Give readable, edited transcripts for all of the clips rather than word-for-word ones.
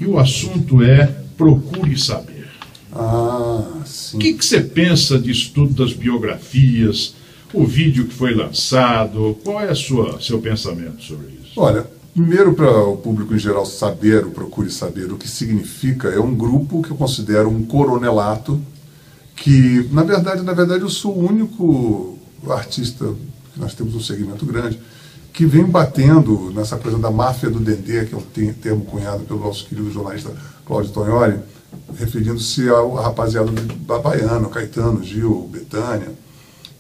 e o assunto é Procure Saber. Sim. O que você pensa disso tudo, das biografias, o vídeo que foi lançado? Qual é seu pensamento sobre isso? Olha, primeiro, para o público em geral saber, o Procure Saber, o que significa, é um grupo que eu considero um coronelato, que, na verdade, eu sou o único artista, que nós temos um segmento grande, que vem batendo nessa coisa da máfia do Dendê, que é um termo cunhado pelo nosso querido jornalista Cláudio Tonholi, referindo-se à rapaziada da Baiana, Caetano, Gil, Bethânia,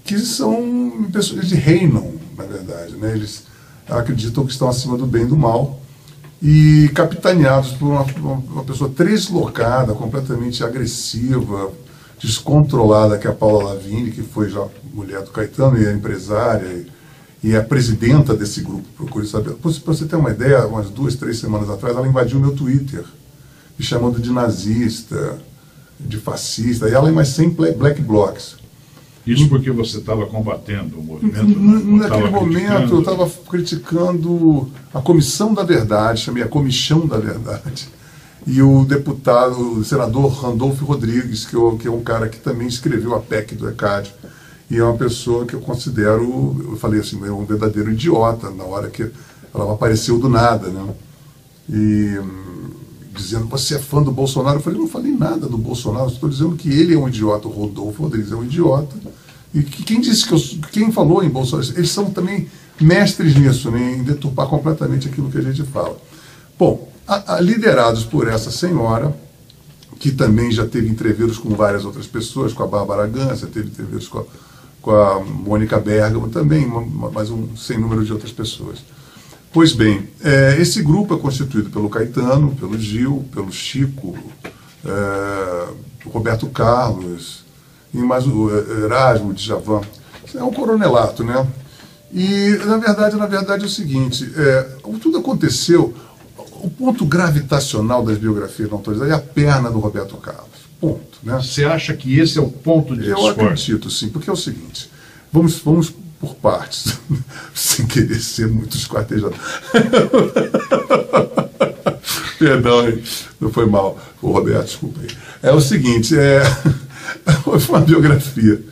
que são pessoas, eles reinam, na verdade, né? Eles acreditam que estão acima do bem e do mal, e capitaneados por uma pessoa deslocada, completamente agressiva, descontrolada, que é a Paula Lavigne, que foi já mulher do Caetano e é empresária e é a presidenta desse grupo, Procure Saber. Para você ter uma ideia, umas 2, 3 semanas atrás, ela invadiu meu Twitter, me chamando de nazista, de fascista, e ela é mais 100 black blocs. Isso porque você estava combatendo o movimento? Naquele momento eu estava criticando a Comissão da Verdade, chamei a Comissão da Verdade, e o senador Randolfo Rodrigues, que é um cara que também escreveu a PEC do ECAD, e é uma pessoa que eu considero, eu falei assim, é um verdadeiro idiota, na hora que ela apareceu do nada, né? E dizendo, você é fã do Bolsonaro? Eu falei, não falei nada do Bolsonaro, estou dizendo que ele é um idiota, o Rodolfo Rodrigues é um idiota. E quem falou em Bolsonaro, eles são também mestres nisso, né, em deturpar completamente aquilo que a gente fala. Bom, liderados por essa senhora, que também já teve entreveros com várias outras pessoas, com a Bárbara Gança, teve entreveros com a Mônica Bergamo também, mais um sem número de outras pessoas. Pois bem, esse grupo é constituído pelo Caetano, pelo Gil, pelo Chico, Roberto Carlos, e mais o Erasmo, Djavan. É um coronelato, né? E, na verdade é o seguinte, tudo aconteceu, o ponto gravitacional das biografias não autorizadas é a perna do Roberto Carlos, ponto, né? Você acha que esse é o ponto de discórdia? Eu acredito, sim, porque é o seguinte, vamos por partes, sem querer ser muito esquartejado. Perdão, não foi mal, o Roberto, desculpa aí. É o seguinte, houve uma biografia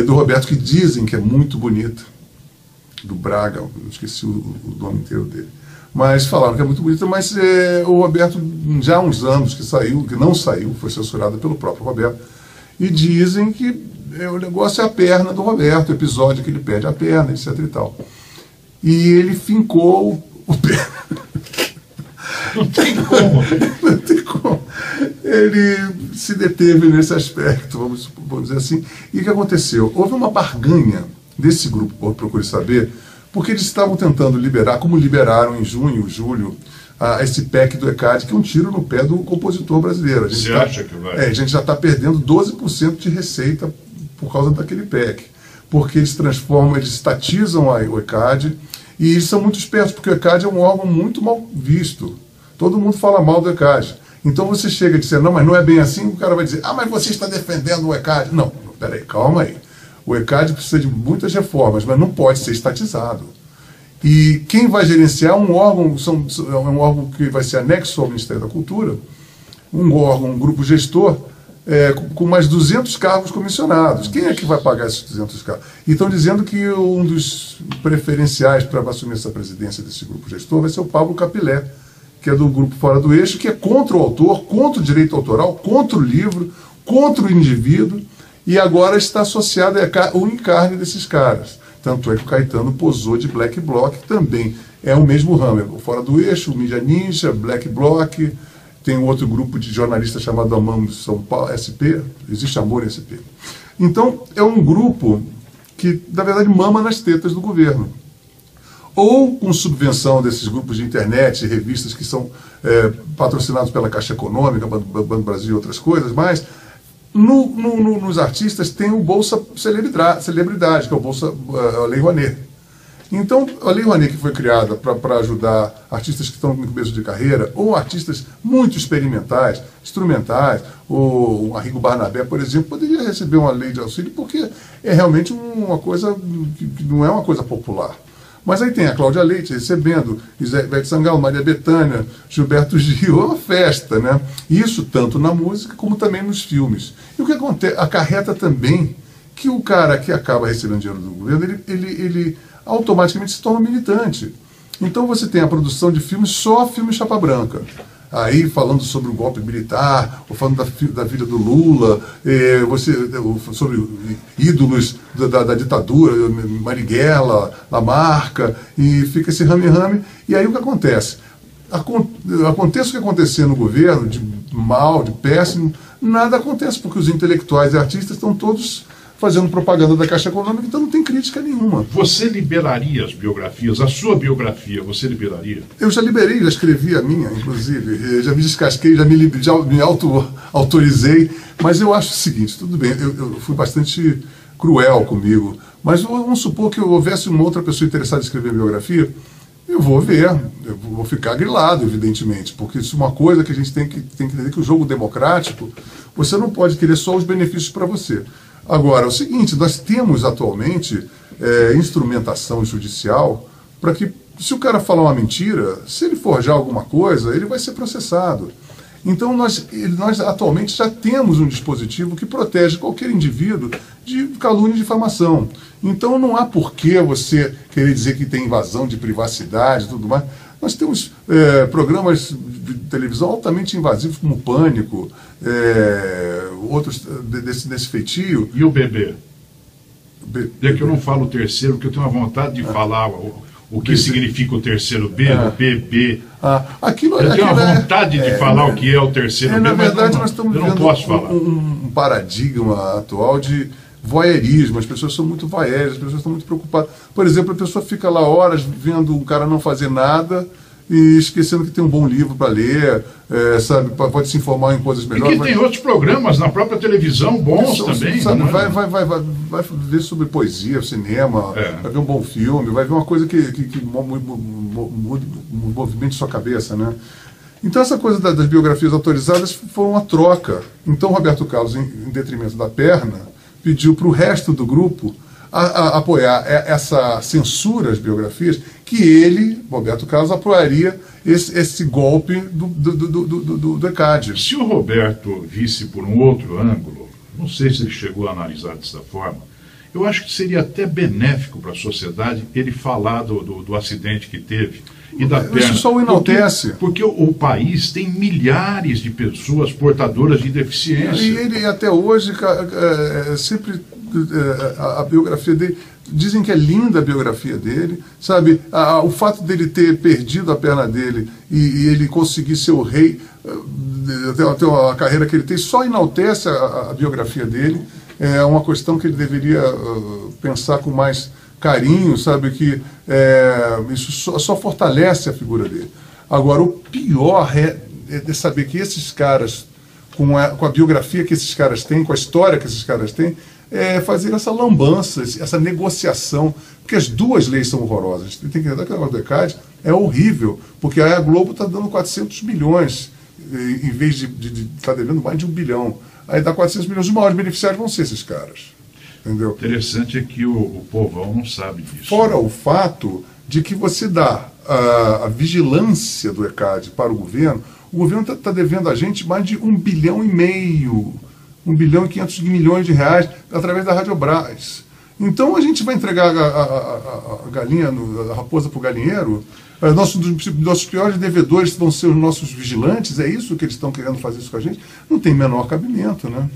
do Roberto que dizem que é muito bonita, do Braga, não esqueci o nome inteiro dele, mas falaram que é muito bonita, mas o Roberto, já há uns anos que não saiu, foi censurada pelo próprio Roberto, e dizem que o negócio é a perna do Roberto, o episódio que ele perde a perna, etc e tal. E ele fincou o pé. Não tem como. Não tem como. Ele se deteve nesse aspecto, vamos dizer assim. E o que aconteceu? Houve uma barganha desse grupo, Procure Saber, porque eles estavam tentando liberar, como liberaram em junho, julho, esse PEC do ECAD, que é um tiro no pé do compositor brasileiro. Você acha que vai? A gente já está perdendo 12% de receita por causa daquele PEC, porque eles estatizam o ECAD, e eles são muito espertos, porque o ECAD é um órgão muito mal visto. Todo mundo fala mal do ECAD. Então você chega e diz, não, mas não é bem assim, o cara vai dizer, mas você está defendendo o ECAD. Não, peraí, calma aí. O ECAD precisa de muitas reformas, mas não pode ser estatizado. E quem vai gerenciar um órgão que vai ser anexo ao Ministério da Cultura, um grupo gestor, com mais 200 cargos comissionados. Quem é que vai pagar esses 200 cargos? E estão dizendo que um dos preferenciais para assumir essa presidência desse grupo gestor vai ser o Pablo Capilé, que é do Grupo Fora do Eixo, que é contra o autor, contra o direito autoral, contra o livro, contra o indivíduo, e agora está associado ao encarne desses caras. Tanto é que o Caetano posou de Black Bloc, que também é o mesmo ramo. O Fora do Eixo, o Mídia Ninja, Black Bloc, tem um outro grupo de jornalistas chamado Amamos São Paulo, SP, existe Amor em SP. Então, é um grupo que, na verdade, mama nas tetas do governo. Ou com subvenção desses grupos de internet, revistas que são patrocinados pela Caixa Econômica, Banco Brasil e outras coisas, mas nos artistas tem o Bolsa Celebridade, que é o Bolsa Lei Rouanet. Então, a Lei Rouanet, que foi criada para ajudar artistas que estão no começo de carreira, ou artistas muito experimentais, instrumentais, o Arrigo Barnabé, por exemplo, poderia receber uma lei de auxílio, porque é realmente uma coisa que não é uma coisa popular. Mas aí tem a Cláudia Leite recebendo, Ivete Sangalo, Maria Bethânia, Gilberto Gil, é uma festa, né? Isso tanto na música como também nos filmes. E o que acontece, acarreta também que o cara que acaba recebendo dinheiro do governo, ele automaticamente se torna militante. Então você tem a produção de filmes, só filme chapa branca. Aí falando sobre o golpe militar, ou falando da vida do Lula, sobre ídolos da ditadura, Marighella, Lamarca, e fica esse rame-rame. E aí o que acontece? Aconteça o que acontecer no governo, de mal, de péssimo, nada acontece, porque os intelectuais e artistas estão todos fazendo propaganda da Caixa Econômica, então não tem crítica nenhuma. Você liberaria as biografias? A sua biografia, você liberaria? Eu já liberei, já escrevi a minha, inclusive, já me descasquei, já me auto-autorizei, mas eu acho o seguinte, tudo bem, eu fui bastante cruel comigo, mas vamos supor que houvesse uma outra pessoa interessada em escrever a biografia, eu vou ver, eu vou ficar grilado, evidentemente, porque isso é uma coisa que a gente tem que entender, que o jogo democrático, você não pode querer só os benefícios para você. Agora, é o seguinte, nós temos atualmente instrumentação judicial para que, se o cara falar uma mentira, se ele forjar alguma coisa, ele vai ser processado. Então, nós atualmente já temos um dispositivo que protege qualquer indivíduo de calúnia e difamação. Então, não há por que você querer dizer que tem invasão de privacidade e tudo mais. Nós temos programas de televisão altamente invasivos, como Pânico, outros desse feitio. E o bebê? É que eu não falo o terceiro, porque eu tenho uma vontade de falar o que significa o terceiro B, o bebê. Eu tenho uma vontade de falar o que é o terceiro B, na verdade, mas nós estamos eu não posso falar. Um paradigma atual de voyeurismo. As pessoas são muito voyeurs, as pessoas estão muito preocupadas. Por exemplo, a pessoa fica lá horas vendo um cara não fazer nada e esquecendo que tem um bom livro para ler, sabe, pode se informar em coisas melhores. E que tem outros programas na própria televisão bons também. Sabe, né? vai ver sobre poesia, cinema, vai ver um bom filme, vai ver uma coisa que movimente sua cabeça, né? Então essa coisa das biografias autorizadas foi uma troca. Então Roberto Carlos, em detrimento da Perna, pediu para o resto do grupo apoiar essa censura às biografias, que ele, Roberto Carlos, apoiaria esse golpe do ECAD. Se o Roberto visse por um outro ângulo, não sei se ele chegou a analisar dessa forma, eu acho que seria até benéfico para a sociedade ele falar do acidente que teve e da perna. Isso só o enaltece. Porque o país tem milhares de pessoas portadoras de deficiência. E ele até hoje sempre a biografia dele, dizem que é linda a biografia dele, sabe, o fato dele ter perdido a perna dele e ele conseguir ser o rei, até a carreira que ele tem, só enaltece a biografia dele. É uma questão que ele deveria pensar com mais carinho, sabe, que isso só fortalece a figura dele. Agora, o pior é saber que esses caras, com a biografia que esses caras têm, com a história que esses caras têm, fazer essa lambança, essa negociação, porque as duas leis são horrorosas. Tem que entender que o negócio do ECAD é horrível, porque aí a Globo está dando 400 milhões, em vez de estar devendo mais de 1 bilhão. Aí dá 400 milhões, os maiores beneficiários vão ser esses caras. Entendeu? Interessante é que o povão não sabe disso. Fora o fato de que você dá a vigilância do ECAD para o governo está devendo a gente mais de 1,5 bilhão, 1 bilhão e 500 milhões de reais através da Radiobras. Então a gente vai entregar a galinha, a raposa para o galinheiro. Nossos piores devedores vão ser os nossos vigilantes. É isso que eles estão querendo fazer isso com a gente? Não tem menor cabimento, né?